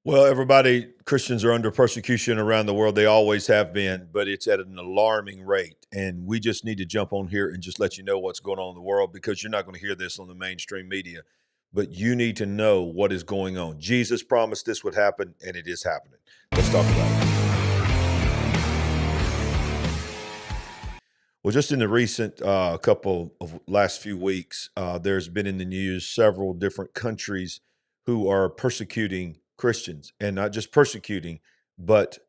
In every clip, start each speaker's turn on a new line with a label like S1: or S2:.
S1: Well, everybody, Christians are under persecution around the world. They always have been, but it's at an alarming rate. And we just need to jump on here and just let you know what's going on in the world, because you're not going to hear this on the mainstream media, but you need to know what is going on. Jesus promised this would happen, and it is happening. Let's talk about it. Well, just in the recent couple of last few weeks, there's been in the news several different countries who are persecuting Christians, and not just persecuting, but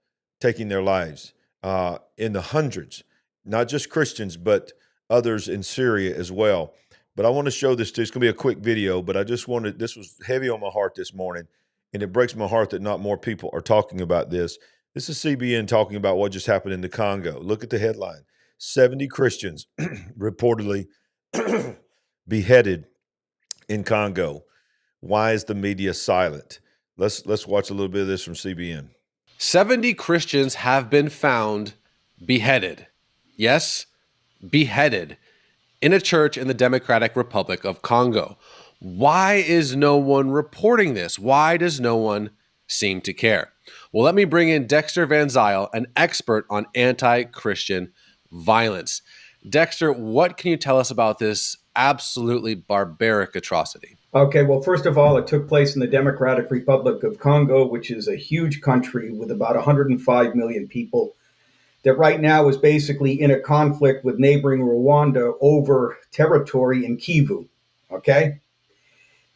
S1: taking their lives in the hundreds, not just Christians, but others in Syria as well. But I want to show this to you. It's going to be a quick video, but I just wanted, this was heavy on my heart this morning, and it breaks my heart that not more people are talking about this. This is CBN talking about what just happened in the Congo. Look at the headline. 70 Christians reportedly beheaded in Congo. Why is the media silent? Let's watch a little bit of this from CBN.
S2: 70 Christians have been found beheaded. Yes, beheaded in a church in the Democratic Republic of Congo. Why is no one reporting this? Why does no one seem to care? Well, let me bring in Dexter Van Zyl, an expert on anti-Christian violence. Dexter, what can you tell us about this absolutely barbaric atrocity?
S3: Okay, well, first of all, it took place in the Democratic Republic of Congo, which is a huge country with about 105 million people, that right now is basically in a conflict with neighboring Rwanda over territory in Kivu. Okay?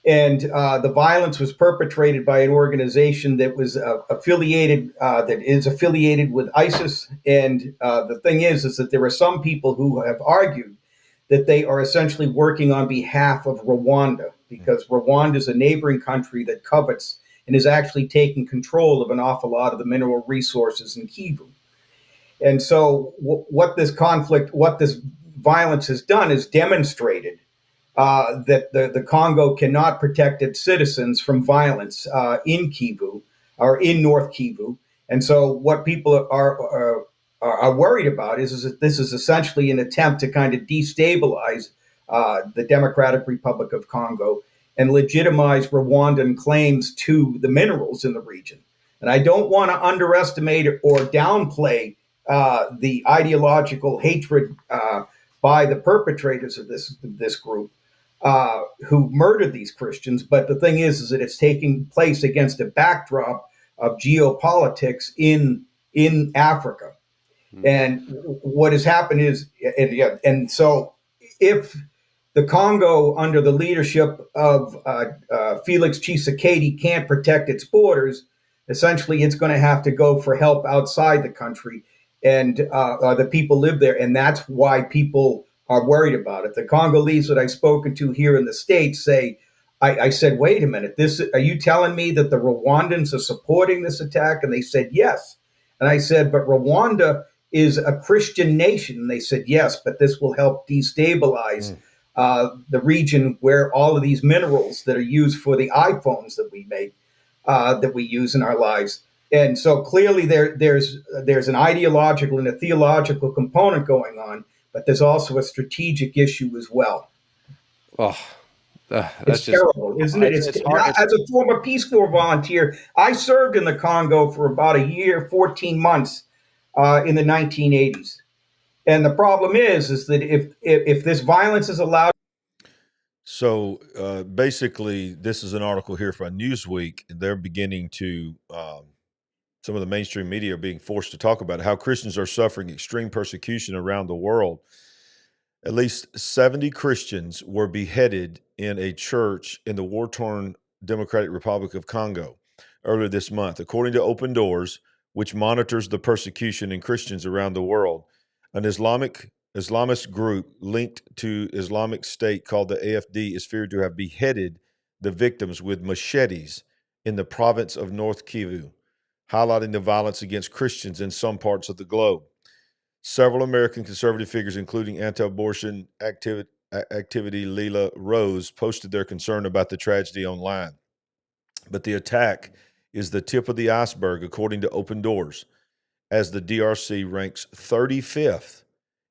S3: And the violence was perpetrated by an organization that was that is affiliated with ISIS. And the thing is that there are some people who have argued that they are essentially working on behalf of Rwanda, because Rwanda is a neighboring country that covets and is actually taking control of an awful lot of the mineral resources in Kivu. And so what this violence has done is demonstrated that the Congo cannot protect its citizens from violence in Kivu or in North Kivu. And so what people are worried about is that this is essentially an attempt to kind of destabilize the Democratic Republic of Congo and legitimize Rwandan claims to the minerals in the region. And I don't want to underestimate or downplay the ideological hatred by the perpetrators of this group who murdered these Christians. But the thing is that it's taking place against a backdrop of geopolitics in Africa. And what has happened is, and so if the Congo, under the leadership of Felix Tshisekedi, can't protect its borders, essentially it's going to have to go for help outside the country, and the people live there, and that's why people are worried about it. The Congolese that I've spoken to here in the States say, I said, wait a minute, are you telling me that the Rwandans are supporting this attack? And they said, yes. And I said, but Rwanda is a Christian nation. And they said, yes, but this will help destabilize the region where all of these minerals that are used for the iPhones that we make, that we use in our lives. And so clearly there's an ideological and a theological component going on, but there's also a strategic issue as well.
S2: Oh,
S3: it's terrible, isn't it? It's hard. As a former Peace Corps volunteer, I served in the Congo for about a year, 14 months in the 1980s. And the problem is that if this violence is allowed.
S1: So basically, this is an article here from Newsweek, and they're beginning to, some of the mainstream media are being forced to talk about how Christians are suffering extreme persecution around the world. At least 70 Christians were beheaded in a church in the war-torn Democratic Republic of Congo earlier this month. According to Open Doors, which monitors the persecution in Christians around the world, an Islamist group linked to Islamic State called the AFD is feared to have beheaded the victims with machetes in the province of North Kivu, highlighting the violence against Christians in some parts of the globe. Several American conservative figures, including anti-abortion activity Leila Rose, posted their concern about the tragedy online. But the attack is the tip of the iceberg, according to Open Doors, as the DRC ranks 35th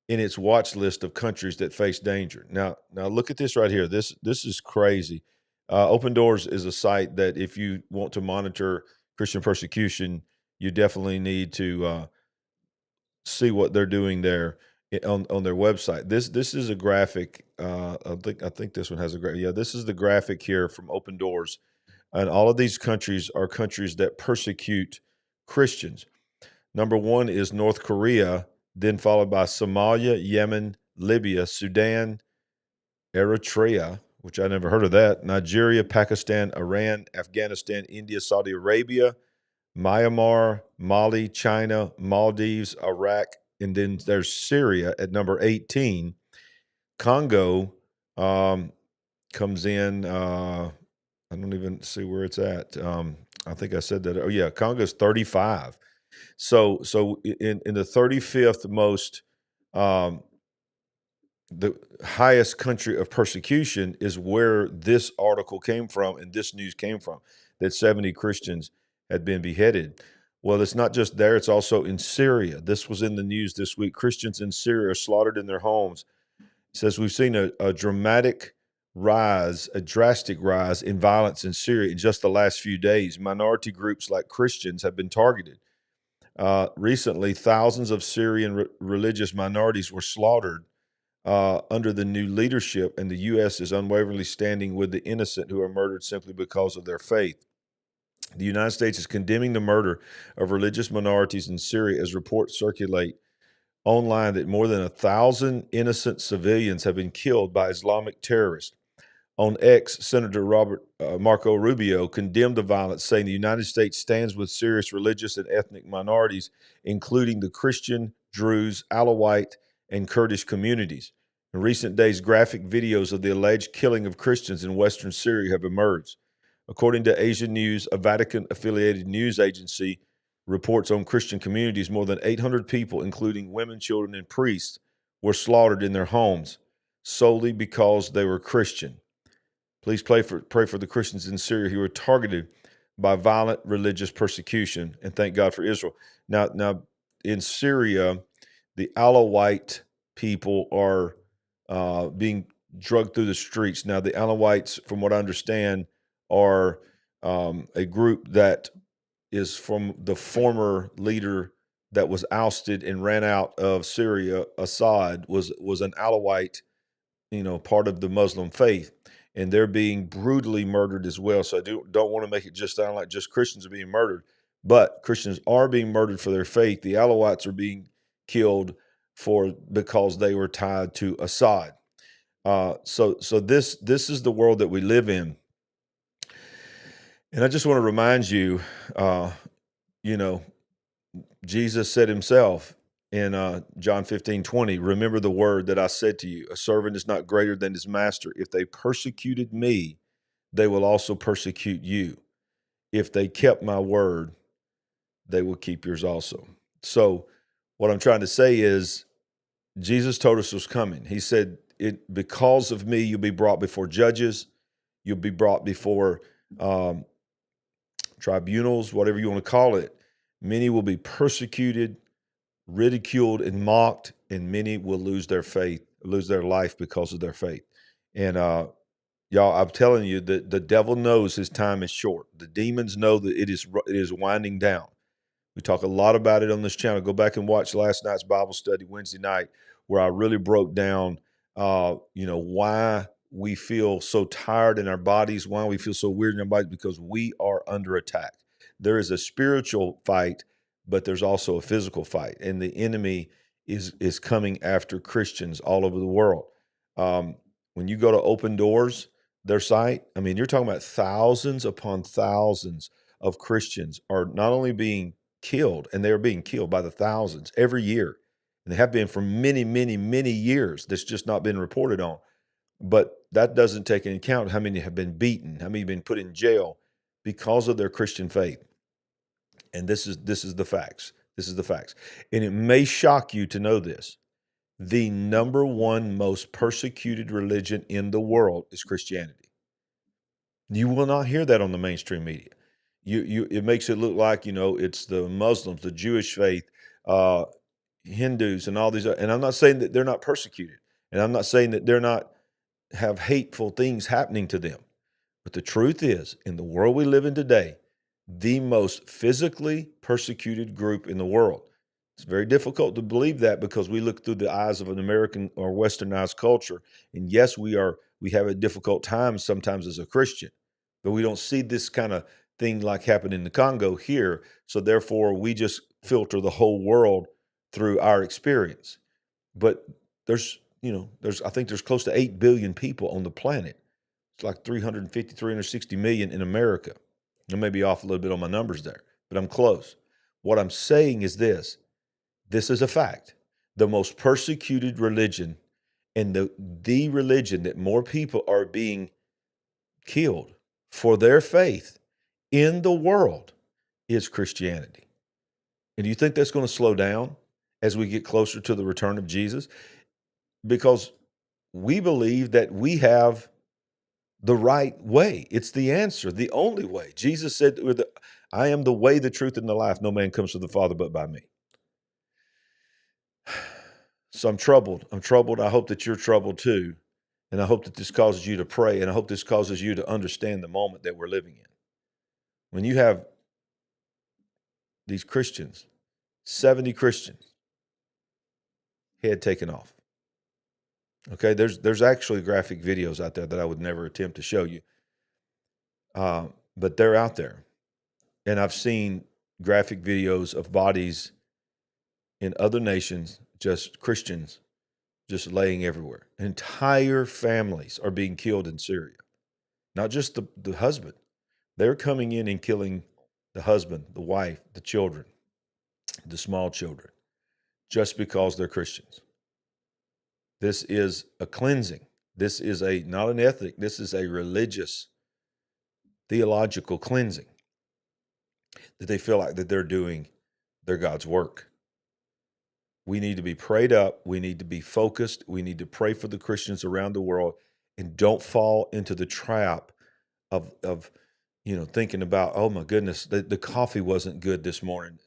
S1: in its watch list of countries that face danger. Now look at this right here. This is crazy. Open Doors is a site that if you want to monitor Christian persecution, you definitely need to see what they're doing there on their website. This is a graphic. I think this one has a graphic. Yeah, this is the graphic here from Open Doors, and all of these countries are countries that persecute Christians. Number one is North Korea, then followed by Somalia, Yemen, Libya, Sudan, Eritrea, which I never heard of that, Nigeria, Pakistan, Iran, Afghanistan, India, Saudi Arabia, Myanmar, Mali, China, Maldives, Iraq, and then there's Syria at number 18. Congo comes in. I don't even see where it's at. I think I said that. Oh yeah, Congo's 35. So in the 35th most, the highest country of persecution is where this article came from and this news came from, that 70 Christians had been beheaded. Well, it's not just there, it's also in Syria. This was in the news this week. Christians in Syria are slaughtered in their homes. It says we've seen a drastic rise in violence in Syria in just the last few days. Minority groups like Christians have been targeted. Recently, thousands of Syrian religious minorities were slaughtered under the new leadership, and the U.S. is unwaveringly standing with the innocent who are murdered simply because of their faith. The United States is condemning the murder of religious minorities in Syria as reports circulate online that more than 1,000 innocent civilians have been killed by Islamic terrorists. On X, Senator Marco Rubio condemned the violence, saying the United States stands with Syria's religious and ethnic minorities, including the Christian, Druze, Alawite, and Kurdish communities. In recent days, graphic videos of the alleged killing of Christians in western Syria have emerged. According to Asia News, a Vatican-affiliated news agency reports on Christian communities, more than 800 people, including women, children, and priests, were slaughtered in their homes solely because they were Christian. Please pray for the Christians in Syria who were targeted by violent religious persecution, and thank God for Israel. Now in Syria, the Alawite people are being drugged through the streets. Now, the Alawites, from what I understand, are a group that is from the former leader that was ousted and ran out of Syria. Assad was an Alawite, part of the Muslim faith, and they're being brutally murdered as well. So I don't want to make it just sound like just Christians are being murdered, but Christians are being murdered for their faith. The Alawites are being killed because they were tied to Assad. So this is the world that we live in, and I just want to remind you, Jesus said himself in John 15:20, remember the word that I said to you, a servant is not greater than his master. If they persecuted me, they will also persecute you. If they kept my word, they will keep yours also. So what I'm trying to say is Jesus told us was coming. He said, because of me, you'll be brought before judges. You'll be brought before tribunals, whatever you want to call it. Many will be persecuted, ridiculed, and mocked, and many will lose their faith, lose their life because of their faith. And y'all, I'm telling you that the devil knows his time is short. The demons know that it is winding down. We talk a lot about it on this channel. Go back and watch last night's Bible study Wednesday night, where I really broke down, why we feel so tired in our bodies, why we feel so weird in our bodies, because we are under attack. There is a spiritual fight, but there's also a physical fight, and the enemy is coming after Christians all over the world. When you go to Open Doors, their site, I mean, you're talking about thousands upon thousands of Christians are not only being killed, and they are being killed by the thousands every year. And they have been for many, many, many years. That's just not been reported on. But that doesn't take into account how many have been beaten, how many have been put in jail because of their Christian faith. And this is the facts. This is the facts. And it may shock you to know this. The number one most persecuted religion in the world is Christianity. You will not hear that on the mainstream media. It makes it look like, it's the Muslims, the Jewish faith, Hindus, and all these. And I'm not saying that they're not persecuted, and I'm not saying that they're not have hateful things happening to them. But the truth is, in the world we live in today, the most physically persecuted group in the world. It's very difficult to believe that because we look through the eyes of an American or Westernized culture. And yes, we have a difficult time sometimes as a Christian, but we don't see this kind of thing like happened in the Congo here. So therefore, we just filter the whole world through our experience. But I think there's close to 8 billion people on the planet. It's like 350, 360 million in America. I may be off a little bit on my numbers there, but I'm close. What I'm saying is this is a fact. The most persecuted religion and the religion that more people are being killed for their faith in the world is Christianity. And do you think that's going to slow down as we get closer to the return of Jesus? Because we believe that we have the right way. It's the answer, the only way. Jesus said, I am the way, the truth, and the life. No man comes to the Father but by me. So I'm troubled. I hope that you're troubled too. And I hope that this causes you to pray. And I hope this causes you to understand the moment that we're living in. When you have these Christians, 70 Christians, head taken off. Okay, there's actually graphic videos out there that I would never attempt to show you. But they're out there. And I've seen graphic videos of bodies in other nations, just Christians, just laying everywhere. Entire families are being killed in Syria. Not just the husband. They're coming in and killing the husband, the wife, the children, the small children, just because they're Christians. This is a cleansing. This is not an ethnic, this is a religious, theological cleansing that they feel like that they're doing their God's work. We need to be prayed up. We need to be focused. We need to pray for the Christians around the world, and don't fall into the trap of thinking about, oh my goodness, the coffee wasn't good this morning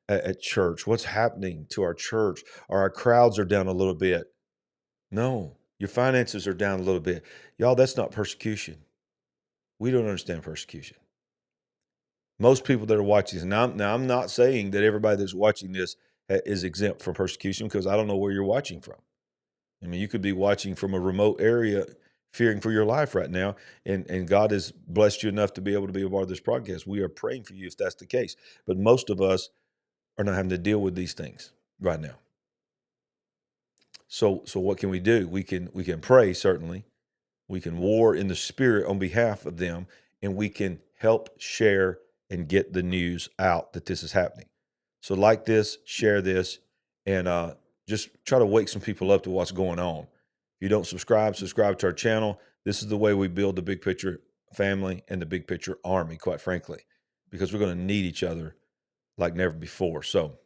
S1: at church. What's happening to our church? Or our crowds are down a little bit. No, your finances are down a little bit. Y'all, that's not persecution. We don't understand persecution. Most people that are watching this, now I'm not saying that everybody that's watching this is exempt from persecution, because I don't know where you're watching from. I mean, you could be watching from a remote area fearing for your life right now, and God has blessed you enough to be able to be a part of this podcast. We are praying for you if that's the case. But most of us are not having to deal with these things right now. So what can we do? We can pray, certainly. We can war in the spirit on behalf of them, and we can help share and get the news out that this is happening. So like this, share this, and just try to wake some people up to what's going on. If you don't subscribe to our channel. This is the way we build the big picture family and the big picture army, quite frankly, because we're going to need each other like never before. So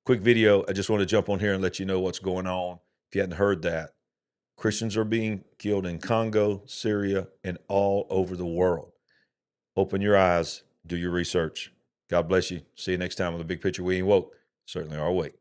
S1: quick video. I just want to jump on here and let you know what's going on. If you hadn't heard that, Christians are being killed in Congo, Syria, and all over the world. Open your eyes, do your research. God bless you. See you next time on The Big Picture. We ain't woke, certainly are awake.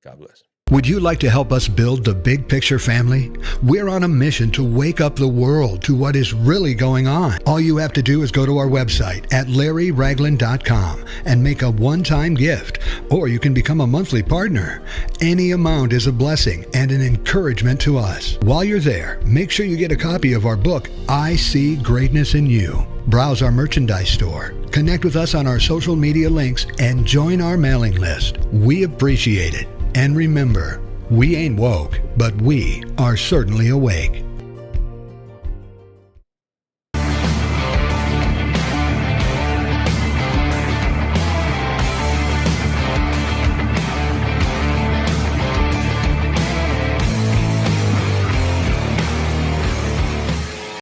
S1: God bless.
S4: Would you like to help us build the big picture family? We're on a mission to wake up the world to what is really going on. All you have to do is go to our website at larryragland.com and make a one-time gift, or you can become a monthly partner. Any amount is a blessing and an encouragement to us. While you're there, make sure you get a copy of our book, I See Greatness in You. Browse our merchandise store, connect with us on our social media links, and join our mailing list. We appreciate it. And remember, we ain't woke, but we are certainly awake.